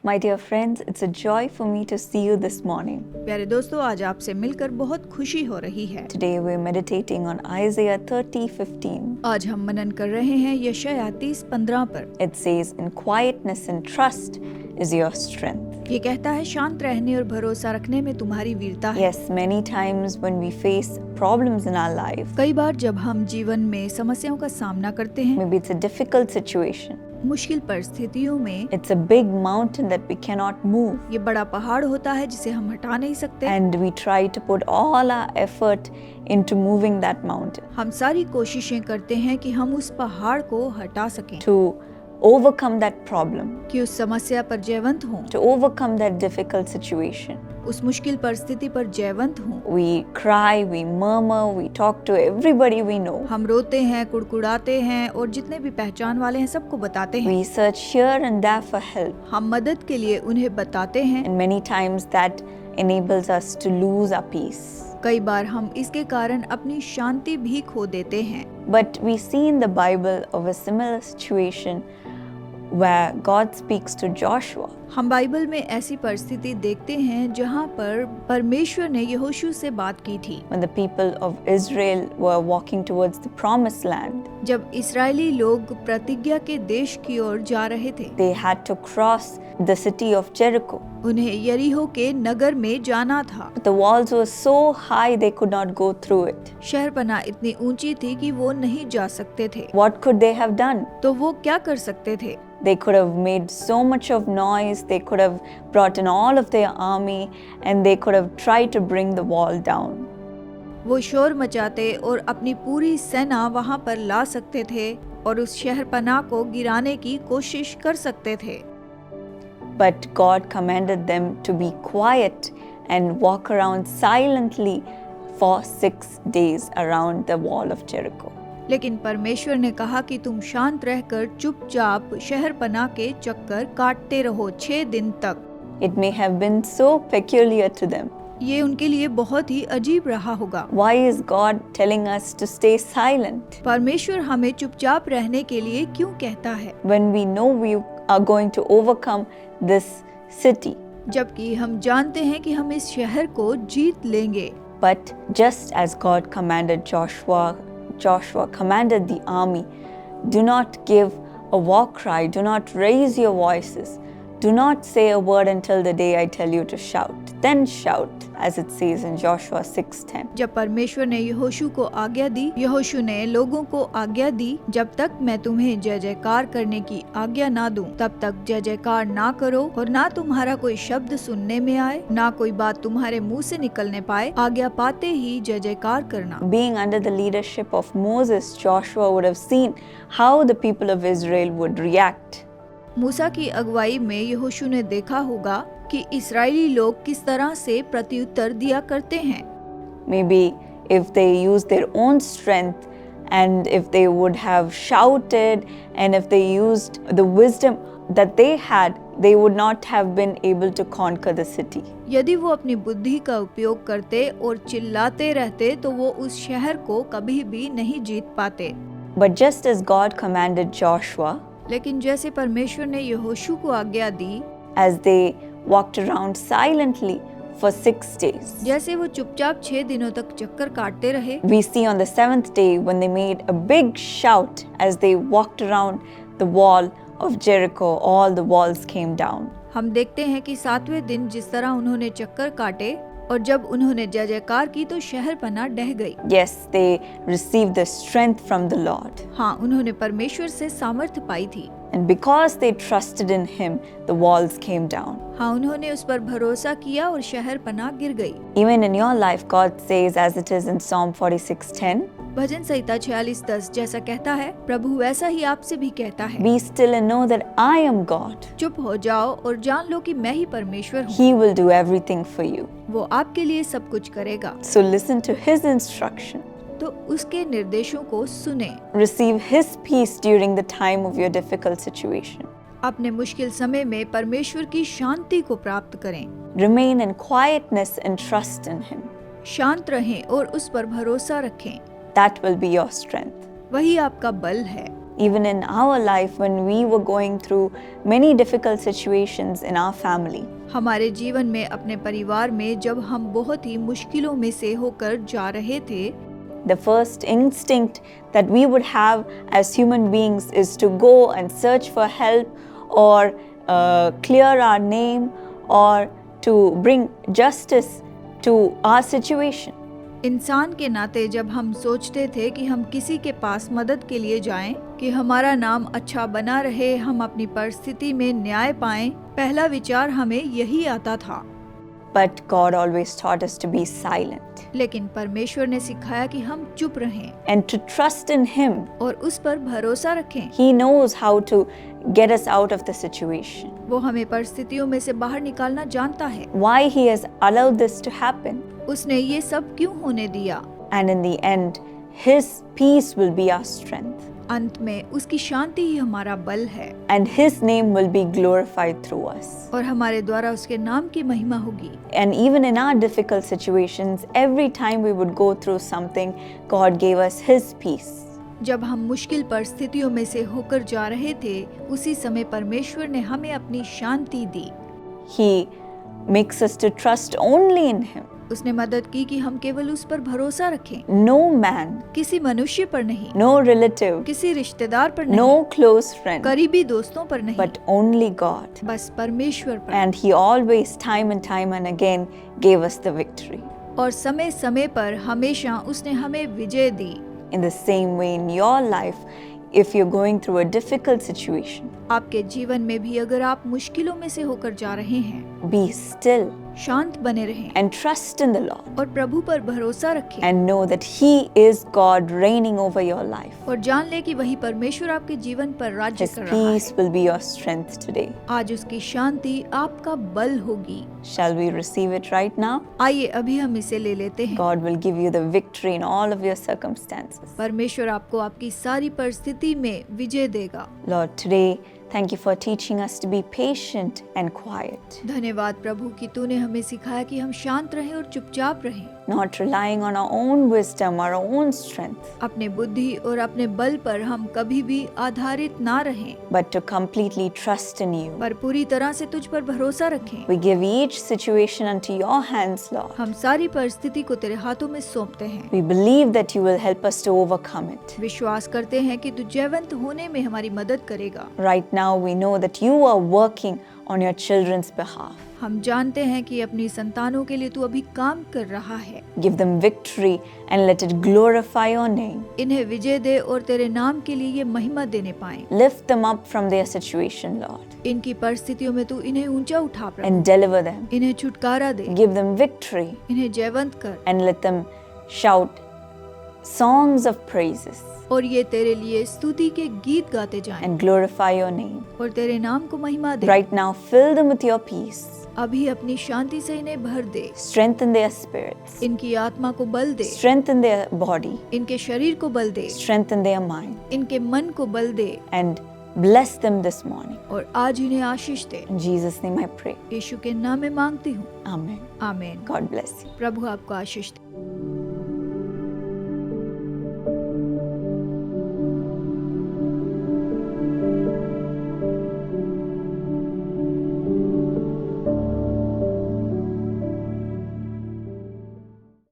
My dear friends, it's a joy for me to see you this morning. प्यारे दोस्तों, आज आपसे मिलकर बहुत खुशी हो रही है। Today we're meditating on Isaiah 30:15. आज हम मनन कर रहे हैं यशायाह 30:15 पर। It says, "In quietness and trust is your strength." ये कहता है, शांत रहने और भरोसा रखने में तुम्हारी वीरता है। Yes, many times when we face problems in our life, कई बार जब हम जीवन में समस्याओं का सामना करते हैं, maybe it's a difficult situation, मुश्किल परिस्थितियों में, it's a big mountain that we cannot move, ये बड़ा पहाड़ होता है जिसे हम हटा नहीं सकते, and we try to put all our effort into moving that mountain हम सारी कोशिशें करते हैं कि हम उस पहाड़ को हटा सकें, to overcome that problem, कि उस समस्या पर जयवंत हों, to overcome that difficult situation. उस मुश्किल परिस्थिति पर जयवंत हों। We cry, we murmur, we talk to everybody we know. हम रोते हैं, कुड़कुड़ाते हैं और जितने भी पहचान वाले हैं सबको बताते हैं। We search here and there for help. हम मदद के लिए उन्हें बताते हैं। And many times that enables us to lose our peace. कई बार हम इसके कारण अपनी शांति भी खो देते हैं। But we see in the Bible of a similar situation where God speaks to Joshua. हम बाइबल में ऐसी परिस्थिति देखते हैं जहाँ पर परमेश्वर ने यहोशू से बात की थी। When the people of Israel were walking towards the promised land, जब इस्राएली लोग प्रतिज्ञा के देश की ओर जा रहे थे, they had to cross the city of Jericho. उन्हें यरीहो के नगर में जाना था। But the walls were so high they could not go through it. शहरपनाह इतनी ऊंची थी कि वो नहीं जा सकते थे। What could they have done? तो वो क्या कर सकते थे? They could have made so much of noise, they could have brought in all of their army, and they could have tried to bring the wall down. वो शोर मचाते और अपनी पूरी सेना वहां पर ला सकते थे और उस शहरपनाह को गिराने की कोशिश कर सकते थे। But God commanded them to be quiet and walk around silently for 6 days around the wall of Jericho. लेकिन परमेश्वर ने कहा कि तुम शांत रहकर चुपचाप शहरपनाह के चक्कर काटते रहो 6 दिन तक। It may have been so peculiar to them. ये उनके लिए बहुत ही अजीब रहा होगा। Why is God telling us to stay silent परमेश्वर हमें चुपचाप रहने के लिए क्यों कहता है, when we know we are going to overcome this city? जबकि हम जानते हैं कि हम इस शहर को जीत लेंगे। But just as God commanded Joshua commanded the army, do not give a war cry, do not raise your voices, do not say a word until the day I tell you to shout, then shout, as it says in Joshua 6:10. जब परमेश्वर ने यहोशू को आज्ञा दी, यहोशू ने लोगों को आज्ञा दी, जब तक मैं तुम्हें जय जयकार करने की आज्ञा ना दूं, तब तक जय जयकार ना करो और ना तुम्हारा कोई शब्द सुनने में आए, ना कोई बात तुम्हारे मुंह से निकलने पाए, आज्ञा पाते ही जय जयकार करना। Being under the leadership of Moses, Joshua would have seen how the people of Israel would react. मूसा की अगुवाई में यहोशू ने देखा होगा कि इस्राएली लोग किस तरह से प्रत्युत्तर दिया करते हैं। Maybe if they used their own strength and if they would have shouted and if they used the wisdom that they had, they would not have been able to conquer the city. यदि वो अपनी बुद्धि का उपयोग करते और चिल्लाते रहते तो वो उस शहर को कभी भी नहीं जीत पाते। But just as God commanded Joshua, लेकिन जैसे परमेश्वर ने यहोशू को आज्ञा दी, as they walked around silently for 6 days, जैसे वो चुपचाप 6 दिनों तक चक्कर काटते रहे, we see on the 7th day when they made a big shout as they walked around the wall of Jericho, all the walls came down. हम देखते हैं कि 7वें दिन जिस तरह उन्होंने चक्कर काटे और जब उन्होंने जय जयकार की तो शहरपनाह ढह गई। Yes, they received the strength from the Lord. हाँ, उन्होंने परमेश्वर से सामर्थ्य पाई थी। And because they trusted in Him, the walls came down. हाँ, उन्होंने उस पर भरोसा किया और शहरपनाह गिर गई। Even in your life, God says, as it is in Psalm 46:10, भजन संहिता 46:10 जैसा कहता है, प्रभु वैसा ही आपसे भी कहता है, be still and know that I am God. चुप हो जाओ और जान लो कि मैं ही परमेश्वर हूँ। He will do everything for you. वो आपके लिए सब कुछ करेगा, So listen to His instruction. तो उसके निर्देशों को सुने। Receive His peace during the time of your difficult situation. अपने मुश्किल समय में परमेश्वर की शांति को प्राप्त करें। Remain in quietness and trust in Him. शांत रहें और उस पर भरोसा रखें। That will be your strength. वही आपका बल है। even in our life when we were going through many difficult situations in our family. हमारे जीवन में अपने परिवार में जब हम बहुत ही मुश्किलों में से होकर जा रहे थे, The first instinct that we would have as human beings is to go and search for help or clear our name or to bring justice to our situation. इंसान के नाते जब हम सोचते थे कि हम किसी के पास मदद के लिए जाएं, कि हमारा नाम अच्छा बना रहे, हम अपनी परिस्थिति में न्याय पाएं, पहला विचार हमें यही आता था। But God always taught us to be silent लेकिन परमेश्वर ने सिखाया कि हम चुप रहें and to trust in Him. और उस पर भरोसा रखें। He knows how to get us out of the situation. वो हमें परिस्थितियों में से बाहर निकालना जानता है। Why He has allowed this to happen. उसने ये सब क्यों होने दिया? And in the end, His peace will be our strength. अंत में उसकी शांति ही हमारा बल है And His name will be glorified through us. और हमारे द्वारा उसके नाम की महिमा होगी। And even in our difficult situations, every time we would go through something, God gave us His peace. जब हम मुश्किल परिस्थितियों में से होकर जा रहे थे, उसी समय परमेश्वर ने हमें अपनी शांति दी। He makes us to trust only in Him. उसने मदद की कि हम केवल उस पर भरोसा रखें, No man, किसी मनुष्य पर नहीं, no relative, किसी रिश्तेदार पर नहीं, no close friend, करीबी दोस्तों पर नहीं, but only God. बस परमेश्वर पर। And He always, time and again, gave us the victory. और समय समय पर हमेशा उसने हमें विजय दी। In the same way, in your life, if you're going through a difficult situation, आपके जीवन में भी अगर आप मुश्किलों में से होकर जा रहे हैं, be still शांत बने रहें and trust in the Lord और प्रभु पर भरोसा रखें and know that He is God reigning over your life. और जान ले कि वही परमेश्वर आपके जीवन पर राज्य His कर रहा peace है। will be your strength today. आज उसकी शांति आपका बल होगी। Shall we receive it right now? आइए अभी हम इसे ले लेते हैं। God will give you the victory in all of your circumstances. परमेश्वर आपको आपकी सारी परिस्थिति में विजय देगा। Lord, today, thank you for teaching us to be patient and quiet, धन्यवाद प्रभु कि तूने हमें सिखाया कि हम शांत रहें और चुपचाप रहें, not relying on our own wisdom, our own strength, अपने बुद्धि और अपने बल पर हम कभी भी आधारित ना रहें, but to completely trust in you. पर पूरी तरह से तुझ पर भरोसा रखें। We give each situation unto your hands, Lord. हम सारी परिस्थिति को तेरे हाथों में सौंपते हैं। We believe that you will help us to overcome it. विश्वास करते हैं कि तू जयवंत होने में हमारी मदद करेगा। Right now, we know that you are working on your children's behalf. हम जानते हैं कि अपनी संतानों के लिए तू अभी काम कर रहा है। Give them victory and let it glorify your name. इन्हें विजय दे और तेरे नाम के लिए ये महिमा देने पाएं। Lift them up from their situation, Lord, इनकी परिस्थितियों में तू इन्हें ऊंचा उठा प्रभु, and deliver them. इन्हें छुटकारा दे, Give them victory इन्हें जयवंत कर and let them shout songs of praises और ये तेरे लिए स्तुति के गीत गाते जाएं and glorify your name. और तेरे नाम को महिमा दे। Right now, fill them with your peace. अभी अपनी शांति से इन्हें भर दे, Strengthen their spirits. इनकी आत्मा को बल दे, Strengthen their body. इनके शरीर को बल दे, Strengthen their mind. इनके मन को बल दे And bless them this morning. और आज इन्हें आशीष दे। In Jesus' name I pray. यीशु के नाम में मांगती हूँ, Amen. आमीन। God bless you. प्रभु आपको आशीष दे।